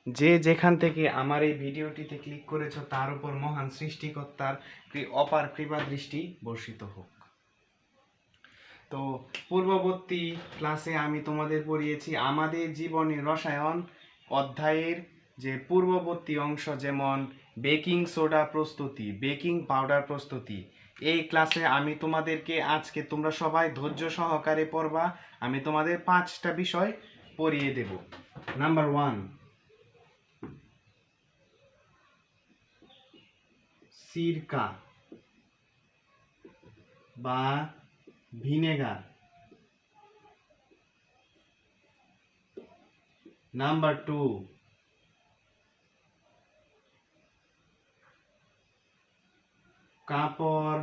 যে যেখান থেকে আমার এই ভিডিওটিতে ক্লিক করেছো তার উপর মহান সৃষ্টিকর্তার অপার কৃপা দৃষ্টি বর্ষিত হোক। তো পূর্ববর্তী ক্লাসে আমি তোমাদের পড়িয়েছি আমাদের জীবনে রসায়ন অধ্যায়ের যে পূর্ববর্তী অংশ, যেমন বেকিং সোডা প্রস্তুতি, বেকিং পাউডার প্রস্তুতি। এই ক্লাসে আমি তোমাদেরকে আজকে, তোমরা সবাই ধৈর্য সহকারে পড়বা, আমি তোমাদের 5টা বিষয় পড়িয়ে দেব। নাম্বার 1, সিরকা বা ভিনেগার। নাম্বার 2, কাপড়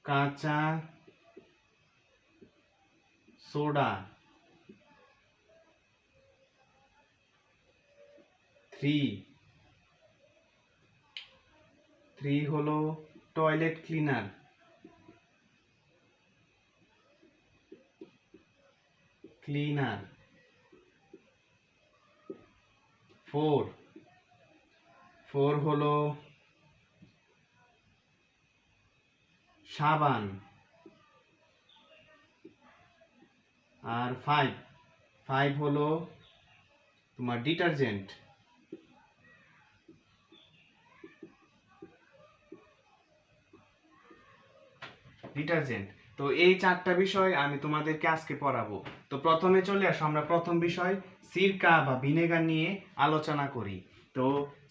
কাঁচা সোডা। 3 হলো টয়লেট ক্লিনার। 4 হলো সাবান। আর 5 হলো তোমার ডিটারজেন্ট। তো এই 4টা বিষয় আমি তোমাদেরকে আজকে পড়াবো। তো প্রথমে চলে আসো, আমরা প্রথম বিষয় সিরকা বা ভিনেগার নিয়ে আলোচনা করি। তো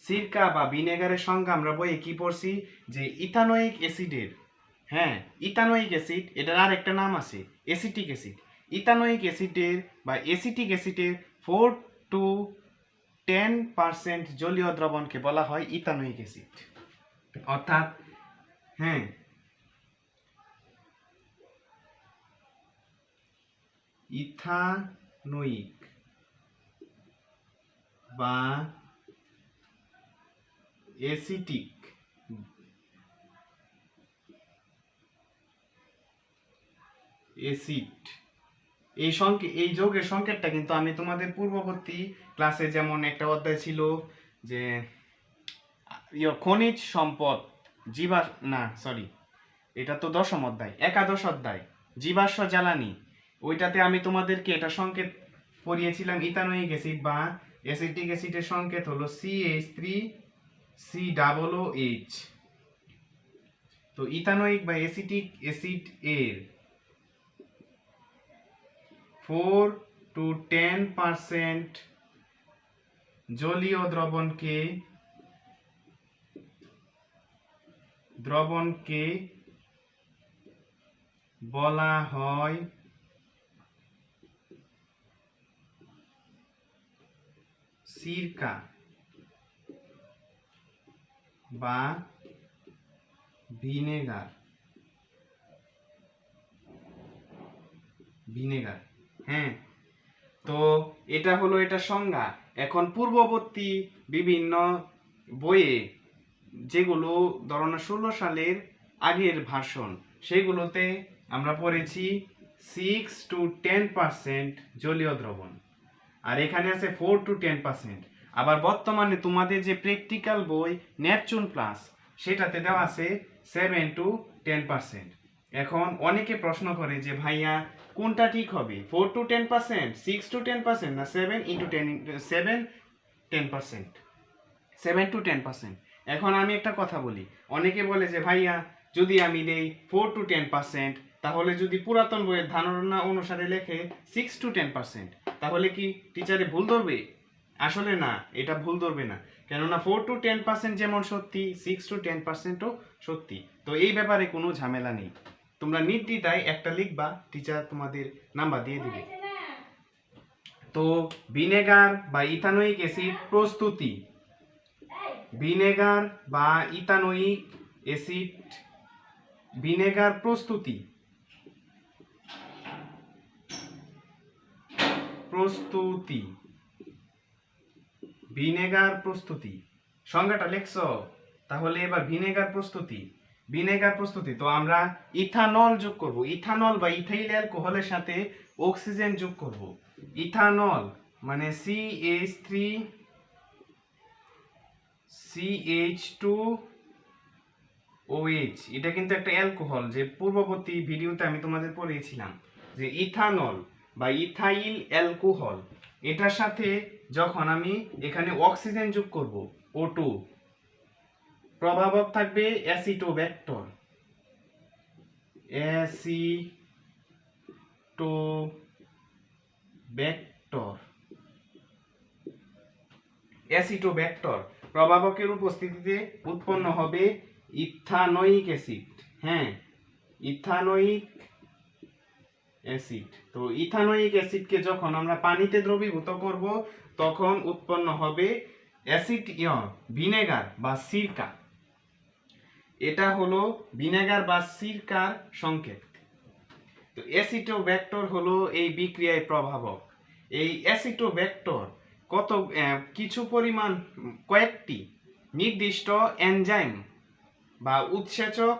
সিরকা বা ভিনেগারের সংজ্ঞা আমরা বইয়ে কি পড়ছি, যে ইথানোয়িক অ্যাসিডের, হ্যাঁ ইথানোয়িক অ্যাসিড, এটার আর একটা নাম আছে এসিটিক অ্যাসিড। ইথানোয়িক অ্যাসিডের বা এসিটিক অ্যাসিডের 4 to 10% জলীয় দ্রবণকে বলা হয় ইথানোয়িক অ্যাসিড। অর্থাৎ হ্যাঁ, ইথানোয়িক বা এসিটিক অ্যাসিড, এই যৌগের সংকেতটা কিন্তু আমি তোমাদের পূর্ববর্তী ক্লাসে, যেমন একটা অধ্যায় ছিল যে খনিজ সম্পদ, এটা তো 10ম অধ্যায়, একাদশ অধ্যায় জীবাশ্ম জ্বালানি, ওইটাতে আমি তোমাদেরকে এটা সংকেত পড়িয়েছিলাম। ইথানোয়িক অ্যাসিড বা অ্যাসিটিক অ্যাসিডের সংকেত হলো CH3COOH। তো ইথানোয়িক বা অ্যাসিটিক অ্যাসিড এর 4 to 10% জলীয় দ্রবণকে বলা হয় সিরকা বা ভিনেগার। হ্যাঁ, তো এটা হলো এটা সংজ্ঞা। এখন পূর্ববর্তী বিভিন্ন বইয়ে, যেগুলো ধরো 16 সালের আগের ভার্সন, সেগুলোতে আমরা পড়েছি 6 to 10% জলীয় দ্রবণ, আর এখানে আছে 4 to 10%। আবার বর্তমানে তোমাদের যে প্র্যাকটিক্যাল বই নেপচুন প্লাস, সেটাতে দেওয়া আছে 7 to 10%। এখন অনেকে প্রশ্ন করে যে ভাইয়া কোনটা ঠিক হবে, 4 to 10%, 6 to 10%, না 7 to 10%? এখন আমি একটা কথা বলি, অনেকে বলে যে ভাইয়া যদি আমি দেই 4 to 10%, তাহলে যদি পুরাতন বইয়ের ধারণা অনুসারে লেখে 6 to 10%, তাহলে কি টিচারে ভুল ধরবে? আসলে না, এটা ভুল ধরবে না, কেননা 4 to 10% যেমন সত্যি, 6 to 10%ও সত্যি। তো এই ব্যাপারে কোনো ঝামেলা নেই, তোমরা নির্দ্বিধায় একটা লিখবা, টিচার তোমাদের নাম্বার দিয়ে দিবে। তো ভিনেগার বা ইথানোয়িক অ্যাসিড প্রস্তুতি, ভিনেগার বা ইথানোয়িক অ্যাসিড, ভিনেগার প্রস্তুতি ভিনেগার প্রস্তুতি সংজ্ঞাটা লেখছো? তাহলে এবার ভিনেগার প্রস্তুতি, তো আমরা ইথানল যোগ করব, ইথানল বা ইথাইল অ্যালকোহলের সাথে অক্সিজেন যোগ করব। ইথানল মানে CH3CH2OH, এটা কিন্তু একটা অ্যালকোহল, যে পূর্ববর্তী ভিডিওতে আমি তোমাদের পড়িয়েছিলাম যে ইথানল বা ইথাইল অ্যালকোহল, এটার সাথে যখন আমি এখানে অক্সিজেন যোগ করব O2, প্রভাবক থাকবে অ্যাসিটোব্যাক্টর। অ্যাসিটোব্যাক্টর প্রভাবকের উপস্থিতিতে উৎপন্ন হবে ইথানোয়িক অ্যাসিড। হ্যাঁ, ইথানোয়িক অ্যাসিড। তো ইথানোয়িক অ্যাসিডকে যখন আমরা পানিতে দ্রবীভূত করব তখন উৎপন্ন হবে অ্যাসিড ভিনেগার বা সিরকা। এটা হলো ভিনেগার বা সিরকার সংকেত। তো অ্যাসিটোব্যাক্টর হলো এই বিক্রিয়ায় প্রভাবক। এই অ্যাসিটোব্যাক্টর কিছু পরিমাণ কয়েকটি নির্দিষ্ট এনজাইম বা উৎসেচক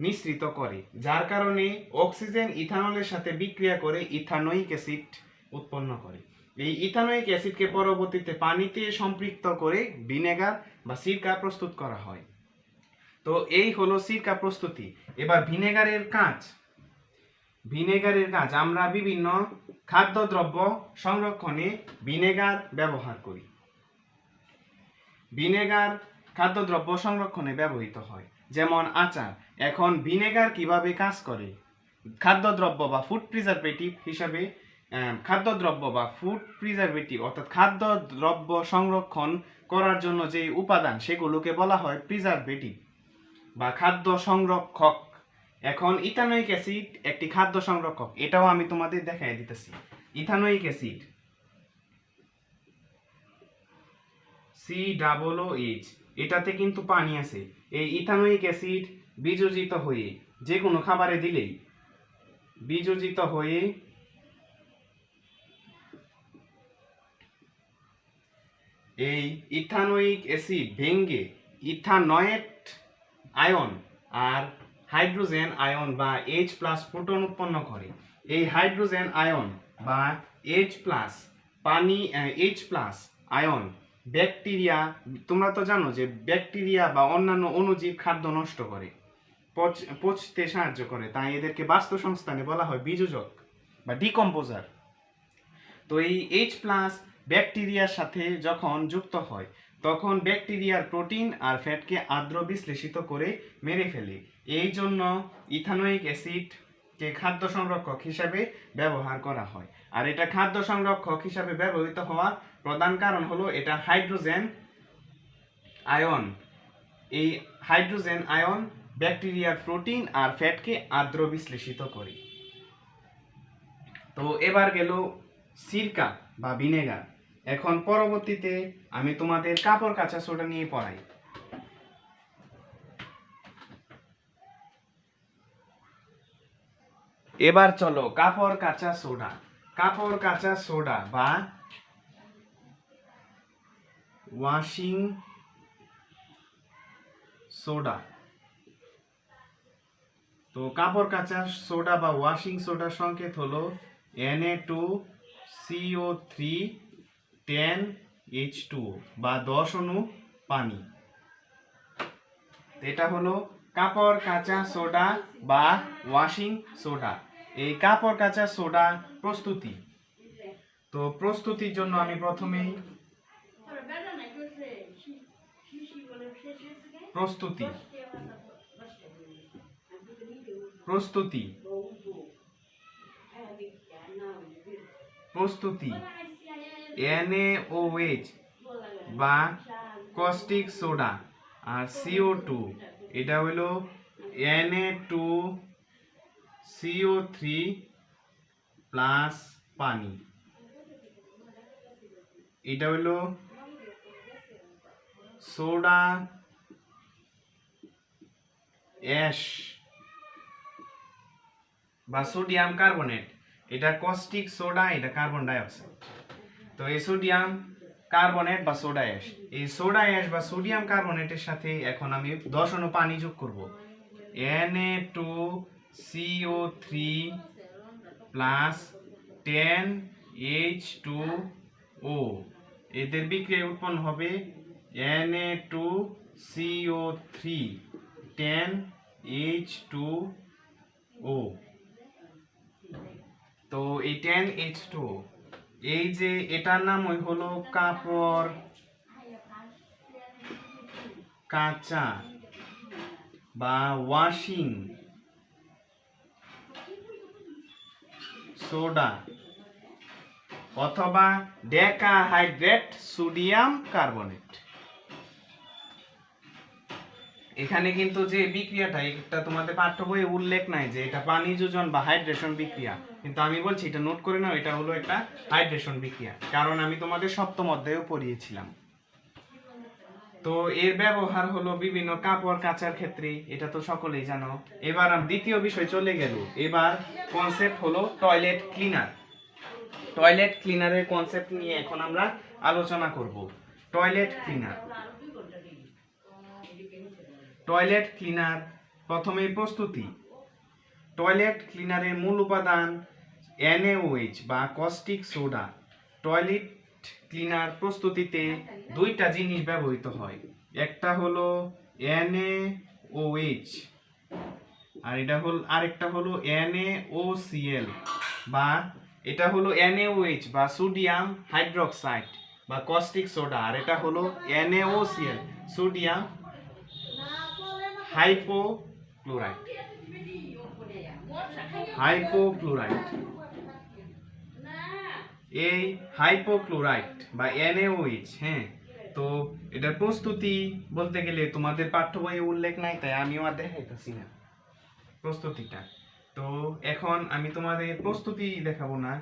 নিঃসৃত করে, যার কারণে অক্সিজেন ইথানলের সাথে বিক্রিয়া করে ইথানোয়িক অ্যাসিড উৎপন্ন করে। এই ইথানোয়িক অ্যাসিডকে পরবর্তীতে পানিতে সম্পৃক্ত করে ভিনেগার বা সিরকা প্রস্তুত করা হয়। তো এই হলো সিরকা প্রস্তুতি। এবার ভিনেগারের কাজ। আমরা বিভিন্ন খাদ্যদ্রব্য সংরক্ষণে ভিনেগার ব্যবহার করি। ভিনেগার খাদ্যদ্রব্য সংরক্ষণে ব্যবহৃত হয়, যেমন আচার। এখন ভিনেগার কিভাবে কাজ করে? খাদ্যদ্রব্য বা ফুড প্রিজারভেটিভ হিসাবে, অর্থাৎ খাদ্যদ্রব্য সংরক্ষণ করার জন্য যে উপাদান, সেগুলোকে বলা হয় প্রিজারভেটিভ বা খাদ্য সংরক্ষক। এখন ইথানোয়িক অ্যাসিড একটি খাদ্য সংরক্ষক, এটাও আমি তোমাদের দেখাই দিতেছি। ইথানোয়িক অ্যাসিড COOH, এটাতে কিন্তু পানি আছে। এই ইথানোয়িক অ্যাসিড বিযোজিত হয়ে যে কোনো খাবারে দিলেই বিযোজিত হয়ে এই ইথানোয়িক অ্যাসিড ভেঙে ইথানয়েট আয়ন আর হাইড্রোজেন আয়ন বা H+ প্রোটন উৎপন্ন করে। এই হাইড্রোজেন আয়ন বা H+ আয়ন ব্যাকটেরিয়া, তোমরা তো জানো যে ব্যাকটেরিয়া বা অন্যান্য অণুজীব খাদ্য নষ্ট করে, পচতে সাহায্য করে, তাই এদেরকে বাস্তুসংস্থানে বলা হয় বিযোজক বা ডিকম্পোজার। তো এই H+ ব্যাকটেরিয়ার সাথে যখন যুক্ত হয় তখন ব্যাকটেরিয়ার প্রোটিন আর ফ্যাটকে আর্দ্র বিশ্লেষিত করে মেরে ফেলে। এই জন্য ইথানোয়িক অ্যাসিডকে খাদ্য সংরক্ষক হিসাবে ব্যবহার করা হয়। আর এটা খাদ্য সংরক্ষক হিসাবে ব্যবহৃত হওয়ার প্রধান কারণ হলো এটা হাইড্রোজেন আয়ন। এই হাইড্রোজেন আয়ন ব্যাকটেরিয়ার প্রোটিন আর ফ্যাটকে আর্দ্র বিশ্লেষিত করে। তো এবার গেল সিরকা বা ভিনেগার। এখন পরবর্তীতে আমি তোমাদের কাপড় কাচা সোডা নিয়ে পড়াই। এবার চলো কাপড় কাচা সোডা বা ওয়াশিং সোডা। তো কাপড় কাচা সোডা বা ওয়াশিং সোডার সংকেত হলো Na2CO3 10H2O বা 10 অণু পানি। এটা হলো কাপড় কাচা সোডা বা ওয়াশিং সোডা। এই কাপড় কাচা সোডা প্রস্তুতি। তো প্রস্তুতির জন্য আমি প্রথমেই প্রস্তুতি NaOH বা কস্টিক সোডা আর CO2, এটা হলো Na2CO3 প্লাস পানি। এটা হলো সোডা অ্যাশ বা সোডিয়াম কার্বনেট। এটা কস্টিক সোডা, এটা কার্বন ডাই অক্সাইড। তো এই সোডিয়াম কার্বনেট বা সোডা অ্যাশ, এই সোডা অ্যাশ বা সোডিয়াম কার্বনেটের সাথে এখন আমি 10 অণু পানি যোগ করব। Na2CO3 প্লাস 10H2 ও, এদের বিক্রিয়ায় উৎপন্ন হবে Na2CO3 10H2O। তো এই 10H2O, এই যে এটার নাম হলো কাপড় কাঁচা বা ওয়াশিং সোডা অথবা ডেকাহাইড্রেট সোডিয়াম কার্বনেট। এখানে কিন্তু যে বিক্রিয়াটা, এটা তোমাদের পাঠ্য বইয়ে উল্লেখ নাই যে এটা পানি যোজন বা হাইড্রেশন বিক্রিয়া, কিন্তু আমি বলছি এটা নোট করে নাও, এটা হলো একটা হাইড্রেশন বিক্রিয়া, কারণ আমি তোমাদের সপ্তম অধ্যায়েও পড়িয়েছিলাম। তো এর ব্যবহার হলো বিভিন্ন কাপড় কাচার ক্ষেত্রে, এটা তো সকলেই জানো। এবার দ্বিতীয় বিষয় চলে গেল, এবার কনসেপ্ট হলো টয়লেট ক্লিনার। টয়লেট ক্লিনারের কনসেপ্ট নিয়ে এখন আমরা আলোচনা করব। টয়লেট ক্লিনার, টয়লেট ক্লিনার প্রথমে প্রস্তুতি। টয়লেট ক্লিনারের মূল উপাদান NaOH বা কস্টিক সোডা। টয়লেট ক্লিনার প্রস্তুতিতে দুইটা জিনিস ব্যবহৃত হয়, একটা হলো NaOH আর আরেকটা হলো NaOCl, বা এটা হলো NaOH বা সোডিয়াম হাইড্রোক্সাইড বা কস্টিক সোডা, আর এটা হলো NaOCl সোডিয়াম হাইপোক্লোরাইড। এই হাইপোক্লোরাইড বা NaOH, হ্যাঁ, তো এটার প্রস্তুতি বলতে গেলে তোমাদের পাঠ্য বইয়ে উল্লেখ নাই, তাই আমিও আর দেখাইতেছি না প্রস্তুতিটা। তো এখন আমি তোমাদের প্রস্তুতি দেখাবো না,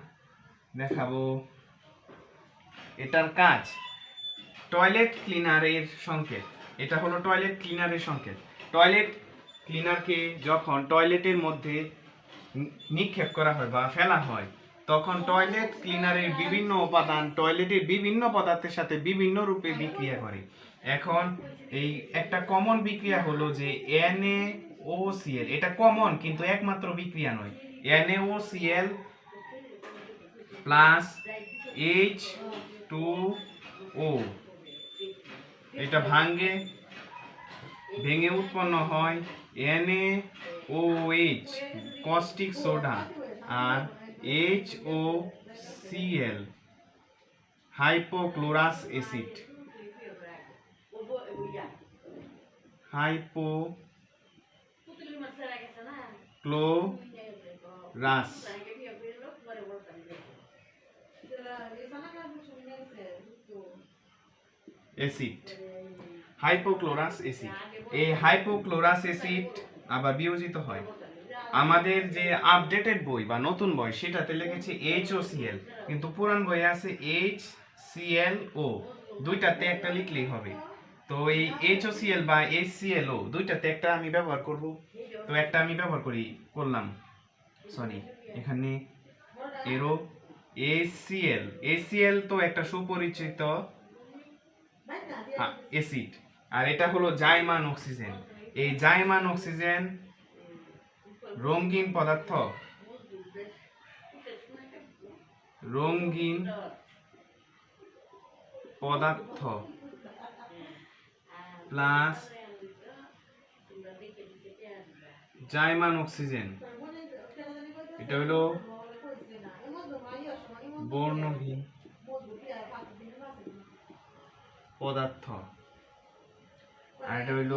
দেখাবো এটার কাজ। টয়লেট ক্লিনারের সংকেত, এটা হলো টয়লেট ক্লিনারের সংকেত। টয়লেট ক্লিনারকে যখন টয়লেটের মধ্যে নিক্ষেপ করা হয় বা ফেলা হয়, তখন টয়লেট ক্লিনারের বিভিন্ন উপাদান টয়লেটের বিভিন্ন পদার্থের সাথে বিভিন্ন রূপে বিক্রিয়া করে। এখন এই একটা কমন বিক্রিয়া হলো যে NaOCl, এটা কমন কিন্তু একমাত্র বিক্রিয়া নয়। NaOCl প্লাস H2O, এটা ভেঙে উৎপন্ন হয় NaOH কস্টিক সোডা আর HOCl hypochlorous acid. Hypochlorous acid, hypochlorous acid. এই হাইপোক্লোরাস অ্যাসিড আবার বিয়োজিত হয়। আমাদের যে আপডেটেড বই বা নতুন বই সেটাতে লিখেছে HOCl, কিন্তু পুরান বইয়ে আছে HClO, দুইটাতে একটা লিখলেই হবে। তো এই HOCl বা HClO দুইটাতে একটা আমি ব্যবহার করব, তো একটা আমি ব্যবহার করলাম, সরি এখানে এরো HCl তো একটা সুপরিচিত অ্যাসিড, আর এটা হলো জাইমান অক্সিজেন। এই জাইমান অক্সিজেন রঙিন পদার্থ প্লাস জাইমান অক্সিজেন, এটা হলো বর্ণহীন পদার্থ, আর এটা হইল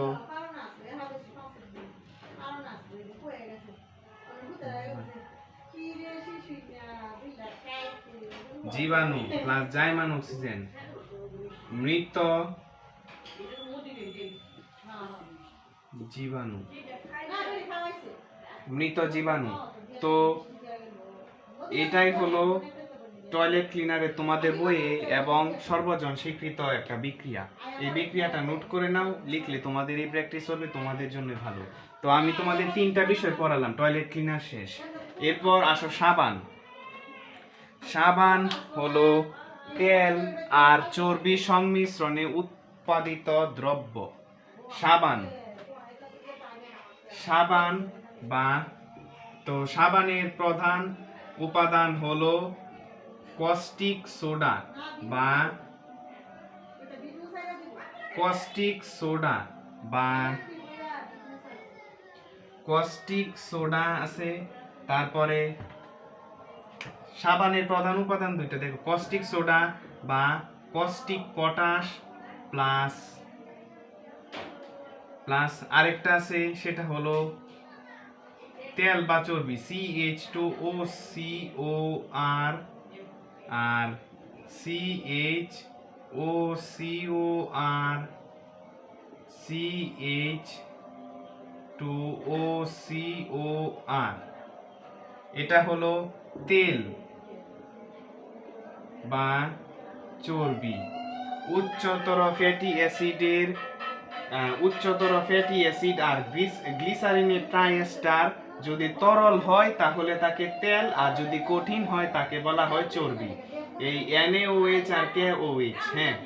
জীবাণু প্লাস জাইমান অক্সিজেন, মৃত জীবাণু। তো এটাই হলো টয়লেট ক্লিনারে তোমাদের বইয়ে এবং সর্বজন স্বীকৃত একটা বিক্রিয়া। এই বিক্রিয়াটা নোট করে নাও, লিখলে তোমাদের এই প্র্যাকটিস হবে, তোমাদের জন্য ভালো। তো আমি তোমাদের তিনটা বিষয় পড়ালাম, টয়লেট ক্লিনার শেষ। এরপর আসো সাবান। সাবান হলো তেল আর চর্বি সংমিশ্রণে উৎপাদিত দ্রব্য। সাবানের প্রধান উপাদান হলো কস্টিক সোডা বা কস্টিক সোডা বা কস্টিক সোডা আছে। তারপরে সাবানের প্রধান উপাদান দুইটা দেখো, কস্টিক সোডা বা কস্টিক পটাশ প্লাস প্লাস আরেকটা আছে সেটা হলো তেল বা চর্বি CH2OCOR আর CHOCOR CH2OCOR এটা হলো তেল বা চর্বি। উচ্চতর ফ্যাটি অ্যাসিড আর গ্লিসারিনের ট্রাইএস্টার যদি তরল হয় তাহলে তাকে তেল, আর যদি কঠিন হয় তাকে বলা হয় চর্বি। এই NaOH আর KOH। হ্যাঁ,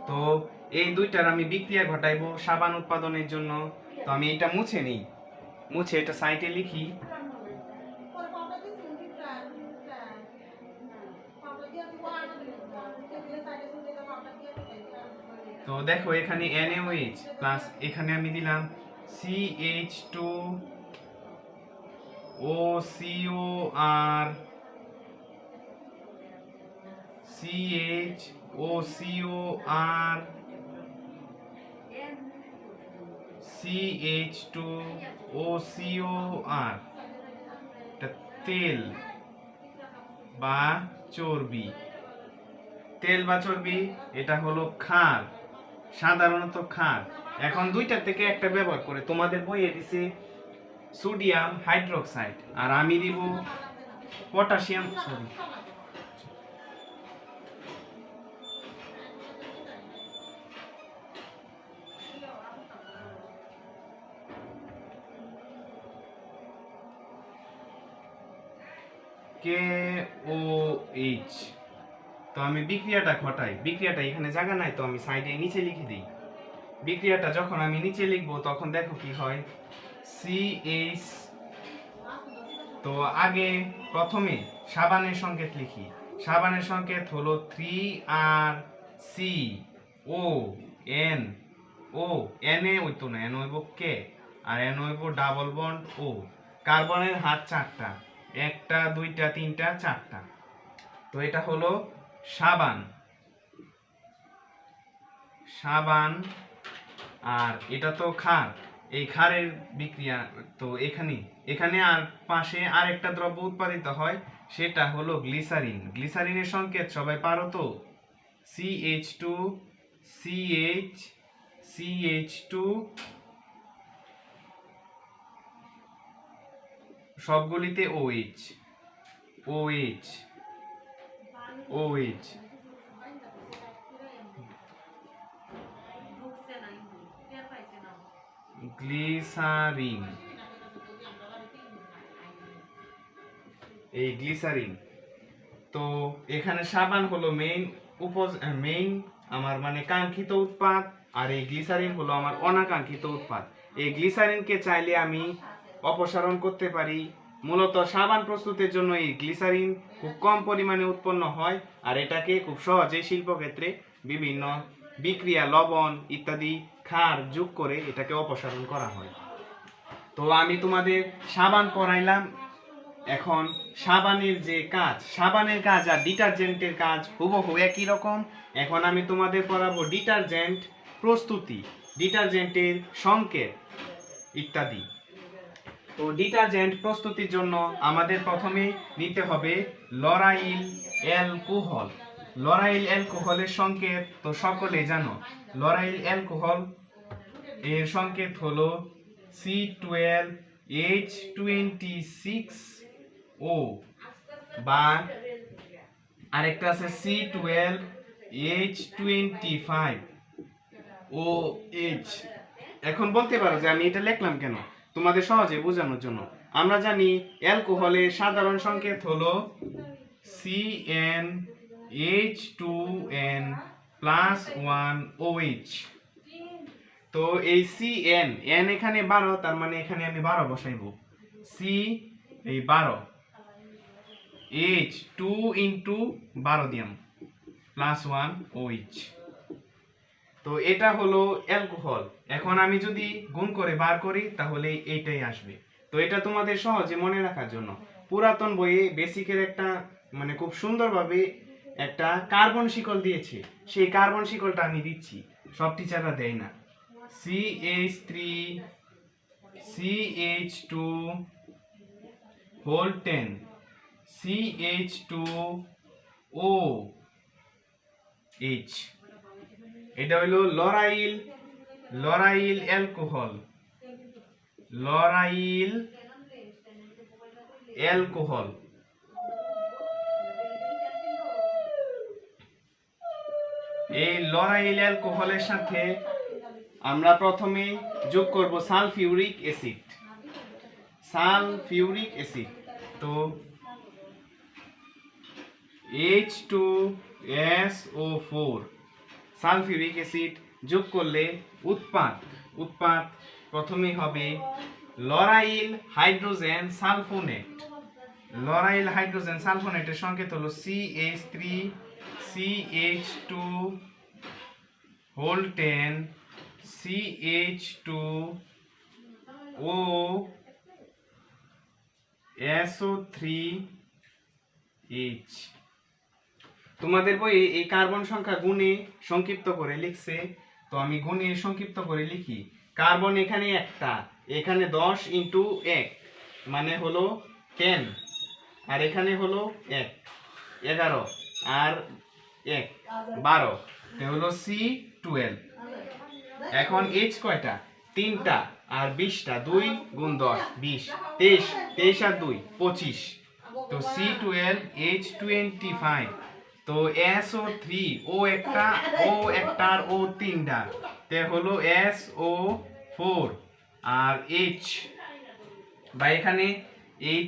তো এই দুইটার আমি বিক্রিয়া ঘটাইবো সাবান উৎপাদনের জন্য। তো আমি এটা মুছে নিই, মুছে এটা সাইটে লিখি। তো দেখো এখানে NaOH প্লাস এখানে আমি দিলাম CH2OCOR CH2OCOR এটা তেল বা চর্বি। তেল বা চর্বি এটা হলো ক্ষার, সাধারণত ক্ষার। এখন দুইটা থেকে একটা ব্যবহার করে তোমাদের বইয়ে দিছে সোডিয়াম হাইড্রোক্সাইড, আর আমি দিব পটাশিয়াম, সরি KOH। তো আমি বিক্রিয়াটা ঘটাই, বিক্রিয়াটা এখানে জায়গা নাই তো আমি সাইডে নিচে লিখে দিই। বিক্রিয়াটা যখন আমি নিচে লিখবো তখন দেখো কি হয়, CH। তো আগে প্রথমে সাবানের সংকেত লিখি। সাবানের সংকেত হলো 3RCON। Na হইতো না, N হইব K, আর N হইব ডাবল বন্ড O। কার্বনের হাত 4টা, 1টা 2টা 3টা 4টা। তো এটা হলো সাবান, সাবান। আর এটা তো ক্ষার, এই ক্ষারের বিক্রিয়া। তো এখানে আর পাশে আরেকটা দ্রব্য উৎপাদিত হয়, সেটা হলো গ্লিসারিন। গ্লিসারিনের সংকেত সবাই পারো তো, CH2 সবগুলিতে OH। গ্লিসারিন, এই গ্লিসারিন। তো এখানে সাবান হলো মেইন আমার মানে কাঙ্ক্ষিত উৎপাদ, আর এই গ্লিসারিন হলো আমার অনাকাঙ্ক্ষিত উৎপাদ। এই গ্লিসারিনকে চাইলে আমি অপসারণ করতে পারি। মূলত সাবান প্রস্তুতের জন্য এই গ্লিসারিন খুব কম পরিমাণে উৎপন্ন হয়, আর এটাকে খুব সহজে শিল্পক্ষেত্রে বিভিন্ন বিক্রিয়া, লবণ ইত্যাদি ক্ষার যোগ করে এটাকে অপসারণ করা হয়। তো আমি তোমাদের সাবান পড়াইলাম। এখন সাবানের যে কাজ, সাবানের কাজ আর ডিটারজেন্টের কাজ হুবহু একই রকম। এখন আমি তোমাদের পড়াবো ডিটারজেন্ট প্রস্তুতি, ডিটারজেন্টের সংকেত ইত্যাদি। তো ডিটারজেন্ট প্রস্তুতির জন্য আমাদের প্রথমে নিতে হবে লরাইল অ্যালকোহল। লরাইল অ্যালকোহলের সংকেত তো সকলেই জানো। লরাইল অ্যালকোহল এর সংকেত হলো C12H26O বা আরেকটা আছে C12H25OH। এখন বলতে পারো যে আমি এটা লিখলাম কেন, তোমাদের সহজে বোঝানোর জন্য। আমরা জানি অ্যালকোহলের সাধারণ সংকেত হলো CnH2n+1OH। তো এই CN এখানে 12, তার মানে এখানে আমি 12 বসাইব। C এই 12, এইচ 2 ইন্টু 12 দিয়াম প্লাস 1 OH। তো এটা হলো অ্যালকোহল। এখন আমি যদি গুণ করে বার করি তাহলে এইটাই আসবে। তো এটা তোমাদের সহজে মনে রাখার জন্য পুরাতন বইয়ে বেসিকের একটা মানে খুব সুন্দরভাবে একটা কার্বন শিকল দিয়েছে, সেই কার্বন শিকলটা আমি দিচ্ছি, সব টিচাররা দেয় না। CH3 CH2 whole 10 CH2OH। এটা হলো লরাইল অ্যালকোহল, লরাইল অ্যালকোহল। এই লরাইল অ্যালকোহলের সাথে আমরা প্রথমে যোগ করব সালফিউরিক অ্যাসিড, সালফিউরিক অ্যাসিড। তো H2SO4 সালফিউরিক অ্যাসিড যোগ করলে উৎপাদ প্রথমে হবে lauryl hydrogen sulphonate. Lauryl hydrogen সালফোনেটের সংকেত হলো CH3 CH2 হোল 10 CH2OSO3H। তোমাদের বইয়ে এই কার্বন সংখ্যা গুণে সংক্ষিপ্ত করে লিখছে, তো আমি গুণে সংক্ষিপ্ত করে লিখি। কার্বন এখানে একটা, এখানে 10 ইন্টু 1 মানে হলো 10, আর এখানে হলো 1 11 আর 1 12, হলো C12। এখন H কয়টা? 3টা আর 20টা, 2 গুণ 10 20, 23 আর 2 25, তো C12H25। তো SO3 ও একটা আর ও তিনটা, তে হলো SO4 আর H, বা এখানে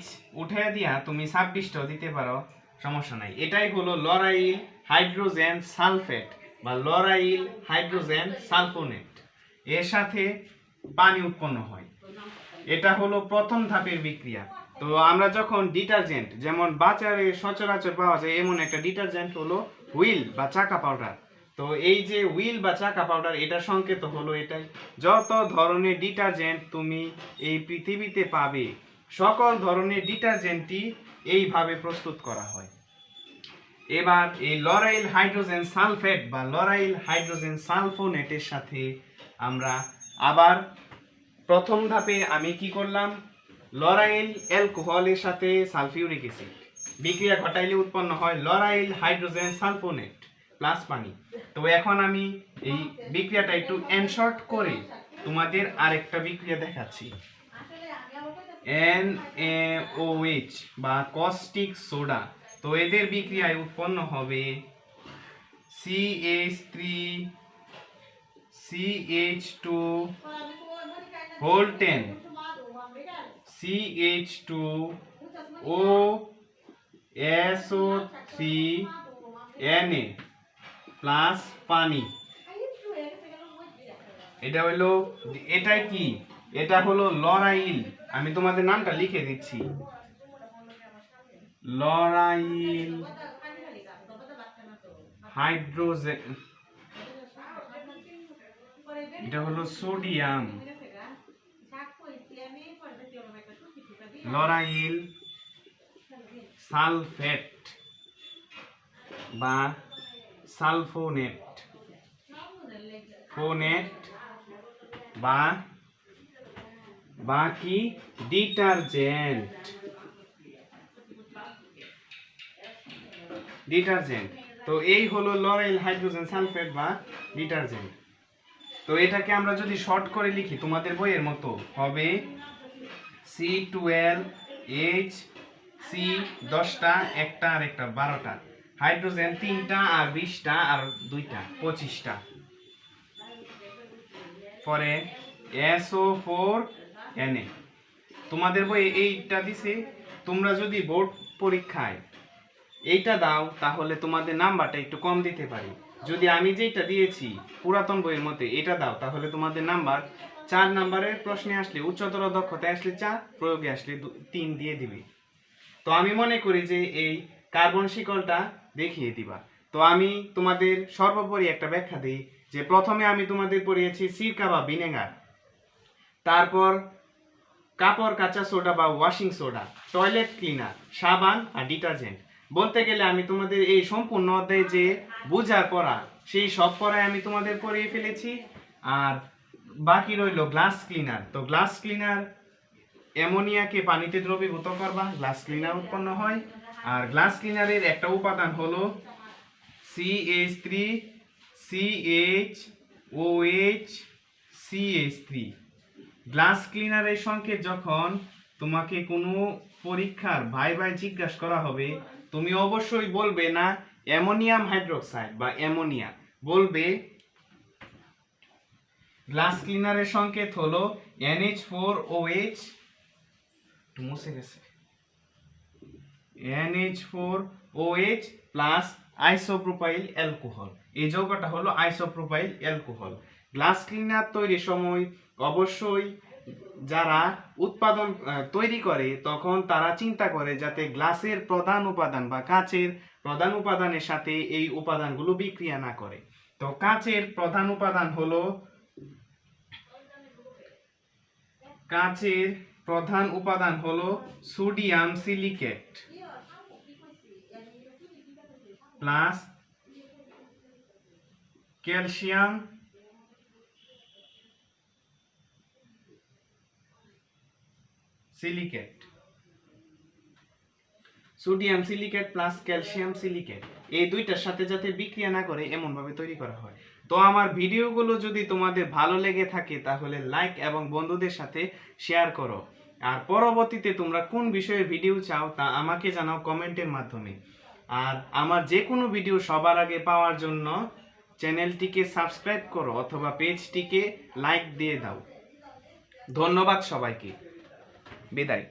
H উঠে দিয়া তুমি 26টাও দিতে পারো, সমস্যা নাই। এটাই হলো লরাইল হাইড্রোজেন সালফেট বা লরাইল হাইড্রোজেন সালফোনেট। এর সাথে পানি উৎপন্ন হয়। এটা হলো প্রথম ধাপের বিক্রিয়া। তো আমরা যখন ডিটারজেন্ট, যেমন বাজারে সচরাচর পাওয়া যায় এমন একটা ডিটারজেন্ট হলো হুইল বা চাকা পাউডার। তো এই যে হুইল বা চাকা পাউডার, এটা সংকেত হলো এটাই। যত ধরনের ডিটারজেন্ট তুমি এই পৃথিবীতে পাবে, সকল ধরনের ডিটারজেন্টই এইভাবে প্রস্তুত করা হয়। এবার এই লরাইল হাইড্রোজেন সালফেট বা লরাইল হাইড্রোজেন সালফোনেটের সাথে আমরা আবার প্রথম ধাপে আমি কি করলাম, লরাইল অ্যালকোহলের সাথে সালফিউরিক অ্যাসিড বিক্রিয়া ঘটাইলে উৎপন্ন হয় লরাইল হাইড্রোজেন সালফোনেট প্লাস পানি। তো এখন আমি এই বিক্রিয়াটা একটু এনশর্ট করে তোমাদের আরেকটা বিক্রিয়া দেখাচ্ছি। NaOH বা কস্টিক সোডা। তো এদের বিক্রিয়ায় উৎপন্ন হবে CH3 CH2 whole 10 CH2OSO3Na plus পানি। এটা হলো, এটাই কি, এটা হলো লরাইল, আমি তোমাদের নামটা লিখে দিচ্ছি, লরাইল হাইড্রোজেন, এটা হলো সোডিয়াম, লরাইল সালফেট বা সালফোনেট, বা কি ডিটারজেন্ট। তো এই হলো লরাইল হাইড্রোজেন সালফেট বা ডিটারজেন্ট। তো এটাকে আমরা যদি শর্ট করে লিখি তোমাদের বইয়ের মতো হবে C12H, C 10টা, একটা আর একটা 12টা, হাইড্রোজেন 3টা আর 20টা আর 2টা 25টা, পরে SO4Na। তোমাদের বই এইটা দিছে, তোমরা যদি বোর্ড পরীক্ষায় এইটা দাও তাহলে তোমাদের নাম্বারটা একটু কম দিতে পারি। যদি আমি যেটা দিয়েছি পুরাতন বইয়ের মধ্যে এটা দাও তাহলে তোমাদের নাম্বার 4 নাম্বারের প্রশ্নে আসলে, উচ্চতর দক্ষতায় আসলে 4, প্রয়োগে আসলে 3 দিয়ে দিবে। তো আমি মনে করি যে এই কার্বন শিকলটা দেখিয়ে দিবা। তো আমি তোমাদের সর্বোপরি একটা ব্যাখ্যা দিই যে প্রথমে আমি তোমাদের পড়িয়েছি সিরকা বা ভিনেগার, তারপর কাপড় কাঁচা সোডা বা ওয়াশিং সোডা, টয়লেট ক্লিনার, সাবান আর ডিটারজেন্ট। বলতে গেলে আমি তোমাদের এই সম্পূর্ণ অধ্যায়ে যে বুঝার পড়া সেই সব পড়ায় আমি তোমাদের পড়িয়ে ফেলেছি। আর বাকি রইল গ্লাস ক্লিনার। তো গ্লাস ক্লিনার অ্যামোনিয়াকে পানিতে দ্রবীভূত করবা, গ্লাস ক্লিনার উৎপন্ন হয়। আর গ্লাস ক্লিনারের একটা উপাদান হলো CH3 CHOH CH3। গ্লাস ক্লিনারের সংকেত যখন তোমাকে কোনো পরীক্ষার ভাই জিজ্ঞাসা করা হবে, তুমি অবশ্যই বলবে না অ্যামোনিয়াম হাইড্রোক্সাইড বা অ্যামোনিয়া, বলবে গ্লাস ক্লিনারের সংকেত হলো NH4OH, মুছে গেছে, NH4OH প্লাস আইসোপ্রোপাইল অ্যালকোহল। এই যৌগটা হলো আইসোপ্রোপাইল অ্যালকোহল। গ্লাস ক্লিনার তৈরির সময় অবশ্যই যারা উৎপাদন তৈরি করে তখন তারা চিন্তা করে যাতে গ্লাসের প্রধান উপাদান বা কাচের প্রধান উপাদানের সাথে এই উপাদানগুলো বিক্রিয়া না করে। তো কাচের প্রধান উপাদান হলো sodium silicate plus calcium silicate. Sodium silicate plus calcium silicate এই দুইটার সাথে যাতে বিক্রিয়া না করে এমন ভাবে তৈরি করা হয়। তো আমার ভিডিওগুলো যদি তোমাদের ভালো লেগে থাকে তাহলে লাইক এবং বন্ধুদের সাথে শেয়ার করো। আর পরবর্তীতে তোমরা কোন বিষয়ের ভিডিও চাও তা আমাকে জানাও কমেন্টের মাধ্যমে। আর আমার যে কোনো ভিডিও সবার আগে পাওয়ার জন্য চ্যানেলটিকে সাবস্ক্রাইব করো অথবা পেজটিকে লাইক দিয়ে দাও। ধন্যবাদ সবাইকে, বিদায়।